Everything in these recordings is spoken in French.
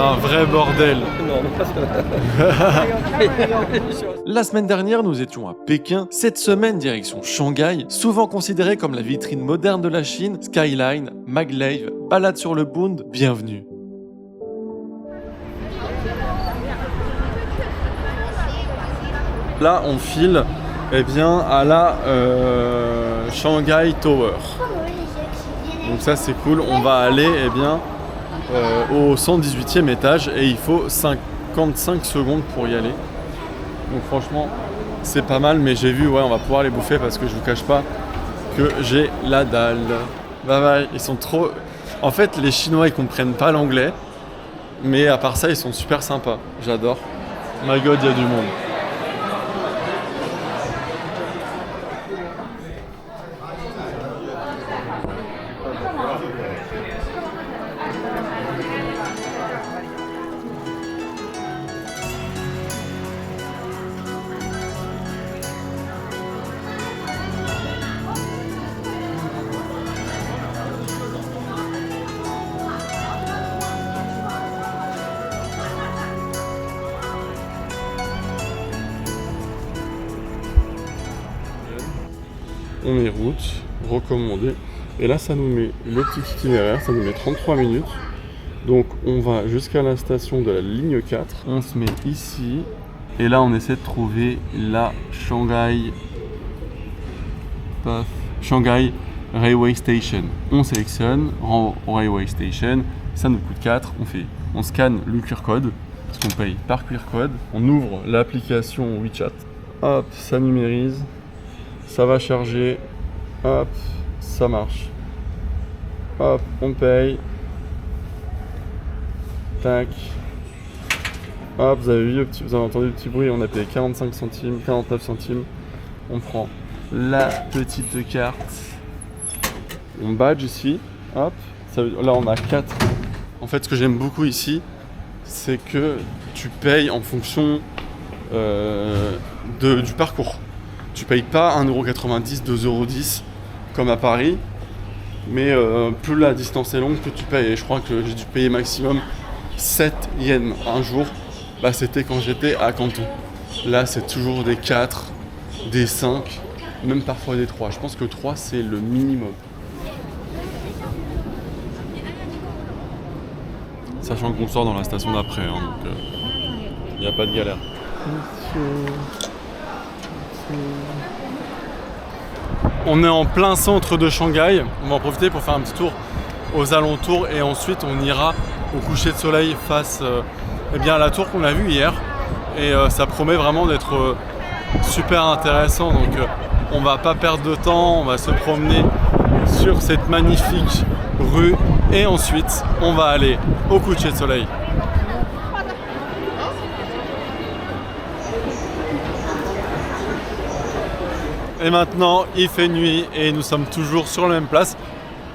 Un vrai bordel. La semaine dernière, nous étions à Pékin. Cette semaine, direction Shanghai, souvent considérée comme la vitrine moderne de la Chine. Skyline, maglev, balade sur le Bund, bienvenue. Là, on file à la Shanghai Tower. Donc ça, c'est cool. On va aller au 118e étage et il faut 55 secondes pour y aller. Donc franchement, c'est pas mal, mais j'ai vu, on va pouvoir les bouffer parce que je vous cache pas que j'ai la dalle. Bye bye, ils sont trop... En fait, les Chinois, ils comprennent pas l'anglais, mais à part ça, ils sont super sympas. J'adore. My God, il y a du monde. On est route, recommandé. Et là, ça nous met le petit itinéraire, ça nous met 33 minutes. Donc, on va jusqu'à la station de la ligne 4. On se met ici. Et là, on essaie de trouver la Shanghai Railway Station. On sélectionne Railway Station. Ça nous coûte 4. On scanne le QR code. Parce qu'on paye par QR code. On ouvre l'application WeChat. Hop, ça numérise. Ça va charger, hop, ça marche. Hop, on paye. Tac. Hop, vous avez entendu le petit bruit, on a payé 45 centimes, 49 centimes. On prend la petite carte. On badge ici, hop. Là on a 4. En fait, ce que j'aime beaucoup ici, c'est que tu payes en fonction du parcours. Tu payes pas 1,90€, 2,10€ comme à Paris, mais plus la distance est longue, plus tu payes. Et je crois que j'ai dû payer maximum 7 yens un jour. C'était quand j'étais à Canton. Là, c'est toujours des 4, des 5, même parfois des 3. Je pense que 3, c'est le minimum. Sachant qu'on sort dans la station d'après, donc il n'y a pas de galère. On est en plein centre de Shanghai. On va en profiter pour faire un petit tour aux alentours et ensuite on ira au coucher de soleil face à la tour qu'on a vue hier. Et ça promet vraiment d'être super intéressant. Donc on va pas perdre de temps, on va se promener sur cette magnifique rue et ensuite on va aller au coucher de soleil. Et maintenant, il fait nuit et nous sommes toujours sur la même place.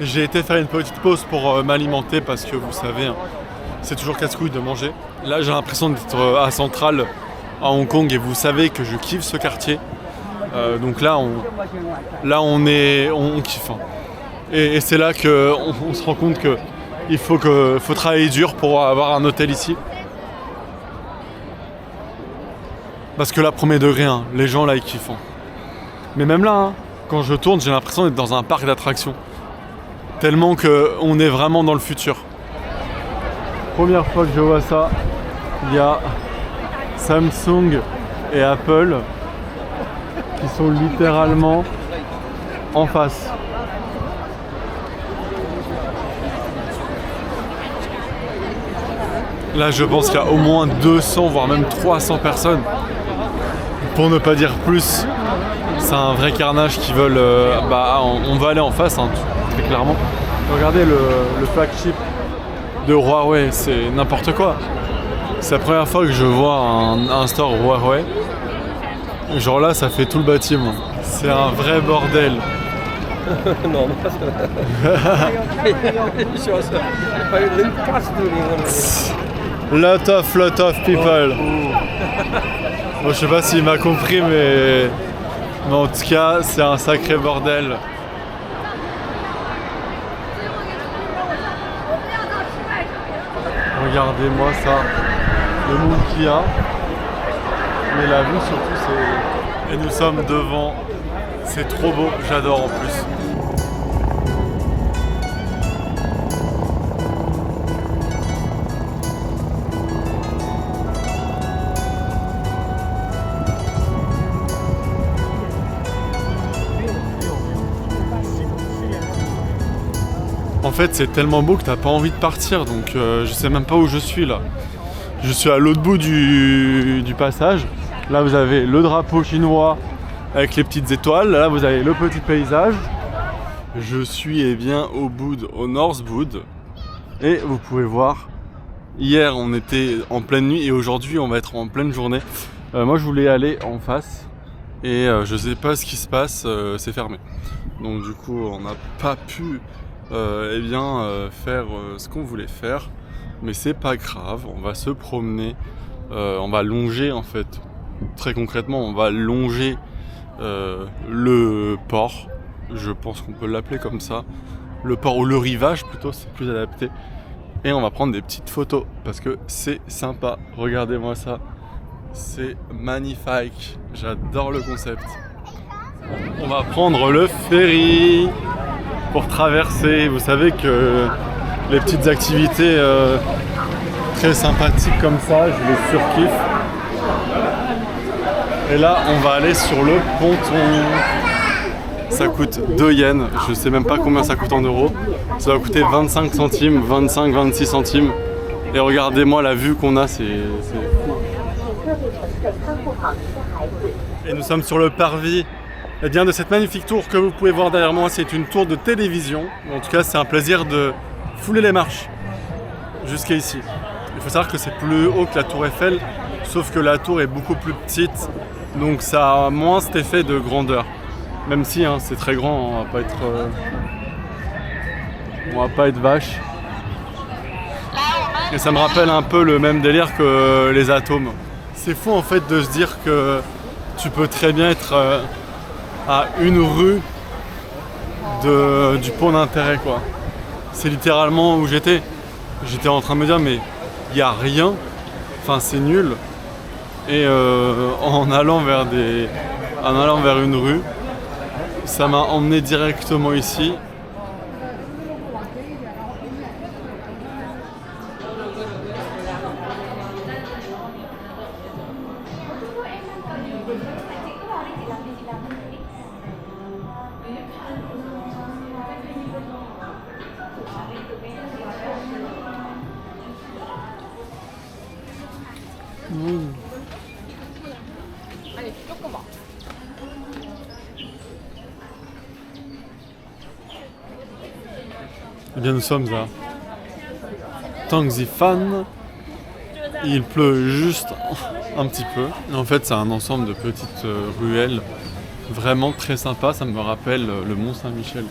J'ai été faire une petite pause pour m'alimenter parce que vous savez, c'est toujours casse-couille de manger. Là, j'ai l'impression d'être à Central, à Hong Kong, et vous savez que je kiffe ce quartier. Donc là, on kiffe. Et c'est là qu'on se rend compte qu'il faut travailler dur pour avoir un hôtel ici. Parce que là, premier degré, les gens là, ils kiffent. Mais même là, quand je tourne, j'ai l'impression d'être dans un parc d'attractions. Tellement qu'on est vraiment dans le futur. Première fois que je vois ça, il y a Samsung et Apple qui sont littéralement en face. Là, je pense qu'il y a au moins 200, voire même 300 personnes, pour ne pas dire plus. C'est un vrai carnage qui veulent... on va aller en face, très clairement. Regardez le flagship de Huawei, c'est n'importe quoi. C'est la première fois que je vois un store Huawei. Genre là, ça fait tout le bâtiment. C'est un vrai bordel. Lot of people. Bon, je sais pas s'il m'a compris, mais en tout cas, c'est un sacré bordel. regardez-moi ça, le monde qu'il y a. Mais la vue surtout c'est... Et nous sommes devant, c'est trop beau, j'adore en plus. En fait c'est tellement beau que t'as pas envie de partir, donc je sais même pas où je suis là. Je suis à l'autre bout du passage. Là vous avez le drapeau chinois avec les petites étoiles. Là vous avez le petit paysage. Je suis bien au North Boud. Et vous pouvez voir, hier on était en pleine nuit et aujourd'hui on va être en pleine journée. Moi je voulais aller en face et je sais pas ce qui se passe, c'est fermé. Donc du coup on n'a pas pu faire ce qu'on voulait faire. Mais c'est pas grave, on va se promener, on va longer en fait. Très concrètement, on va longer le port. Je pense qu'on peut l'appeler comme ça. Le port ou le rivage plutôt, c'est plus adapté. Et on va prendre des petites photos parce que c'est sympa. Regardez-moi ça, c'est magnifique. J'adore le concept. On va prendre le ferry pour traverser. Vous savez que les petites activités très sympathiques comme ça, je les surkiffe. Et là, on va aller sur le ponton. Ça coûte 2 yens, je sais même pas combien ça coûte en euros. Ça va coûter 25 centimes, 25-26 centimes. Et regardez-moi la vue qu'on a, c'est fou. Et nous sommes sur le parvis. Et bien de cette magnifique tour que vous pouvez voir derrière moi, c'est une tour de télévision. En tout cas, c'est un plaisir de fouler les marches jusqu'à ici. Il faut savoir que c'est plus haut que la tour Eiffel, sauf que la tour est beaucoup plus petite, donc ça a moins cet effet de grandeur. Même si c'est très grand, on va pas être vache. Et ça me rappelle un peu le même délire que les atomes. C'est fou en fait de se dire que tu peux très bien être à une rue du pont d'intérêt quoi. C'est littéralement où j'étais. J'étais en train de me dire mais il n'y a rien, enfin c'est nul. Et en allant vers une rue, ça m'a emmené directement ici. Eh bien nous sommes à Tangxifan. Il pleut juste un petit peu. En fait c'est un ensemble de petites ruelles vraiment très sympa. Ça me rappelle le Mont Saint-Michel.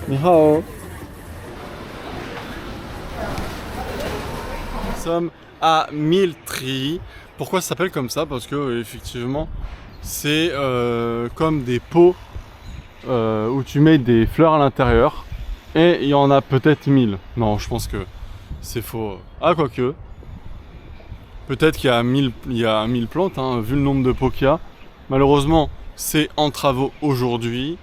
Ni hao. Nous sommes à Miltri. Pourquoi ça s'appelle comme ça? Parce que effectivement c'est comme des pots où tu mets des fleurs à l'intérieur et il y en a peut-être 1000. Non, je pense que c'est faux. Ah, quoique peut-être qu'il y a 1000 plantes vu le nombre de pots qu'il y a. Malheureusement c'est en travaux aujourd'hui.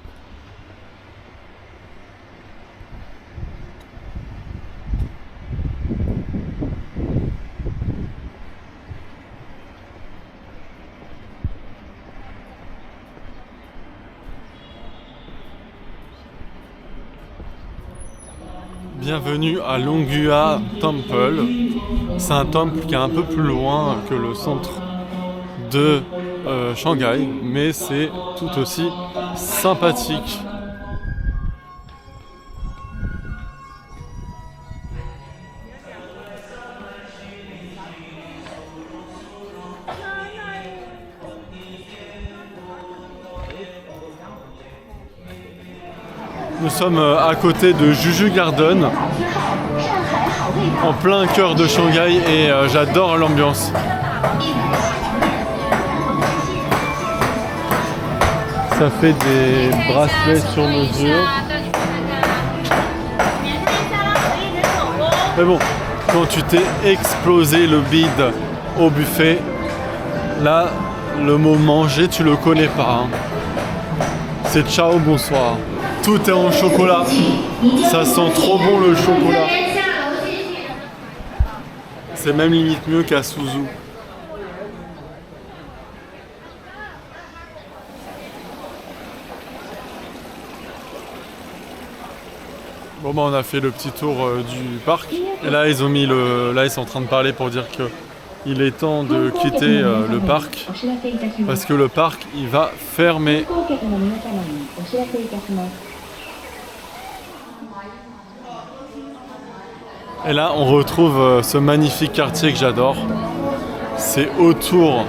Bienvenue à Longhua Temple. C'est un temple qui est un peu plus loin que le centre de Shanghai, mais c'est tout aussi sympathique. Nous sommes à côté de Juju Garden, en plein cœur de Shanghai, et j'adore l'ambiance. ça fait des bracelets sur mesure. Mais bon, quand tu t'es explosé le bide au buffet, là, le mot manger, tu le connais pas. Hein. C'est ciao, bonsoir. Tout est en chocolat. Ça sent trop bon le chocolat. C'est même limite mieux qu'à Suzu. Bon bah on a fait le petit tour du parc. Et là ils ont mis là ils sont en train de parler pour dire que il est temps de quitter le parc. Parce que le parc il va fermer. Et là on retrouve ce magnifique quartier que j'adore. C'est autour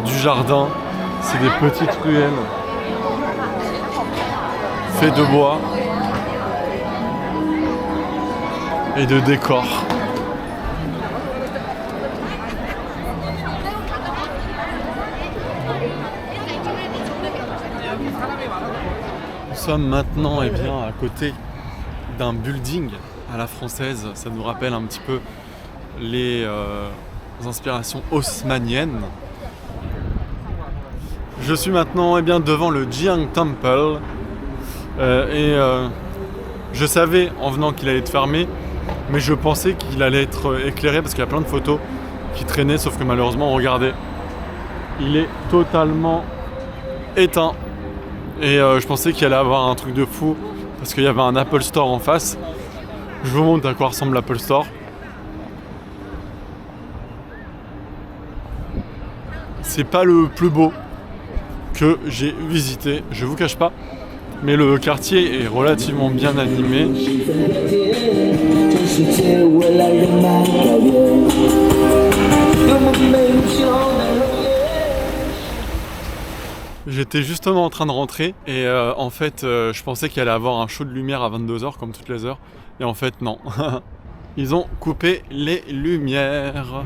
du jardin. C'est des petites ruelles faites de bois et de décors. Nous sommes maintenant à côté d'un building à la française. Ça nous rappelle un petit peu les inspirations haussmanniennes. Je suis maintenant devant le Jiang Temple je savais en venant qu'il allait être fermé, mais je pensais qu'il allait être éclairé parce qu'il y a plein de photos qui traînaient, sauf que malheureusement, regardez, il est totalement éteint. Et je pensais qu'il allait avoir un truc de fou parce qu'il y avait un Apple Store en face. Je vous montre à quoi ressemble l'Apple Store. C'est pas le plus beau que j'ai visité, je vous cache pas, mais le quartier est relativement bien animé. J'étais justement en train de rentrer et en fait je pensais qu'il allait avoir un show de lumière à 22h comme toutes les heures et en fait non. Ils ont coupé les lumières.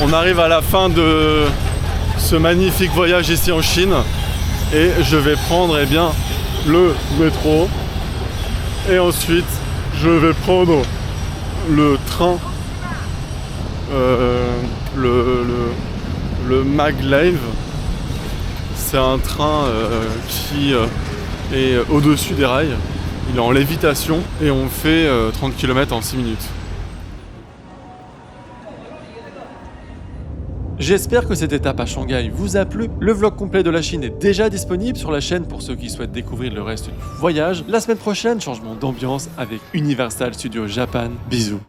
On arrive à la fin de ce magnifique voyage ici en Chine et je vais prendre le métro et ensuite je vais prendre le train, le Maglev. C'est un train qui est au-dessus des rails, il est en lévitation et on fait 30 km en 6 minutes. J'espère que cette étape à Shanghai vous a plu. Le vlog complet de la Chine est déjà disponible sur la chaîne pour ceux qui souhaitent découvrir le reste du voyage. La semaine prochaine, changement d'ambiance avec Universal Studios Japan. Bisous.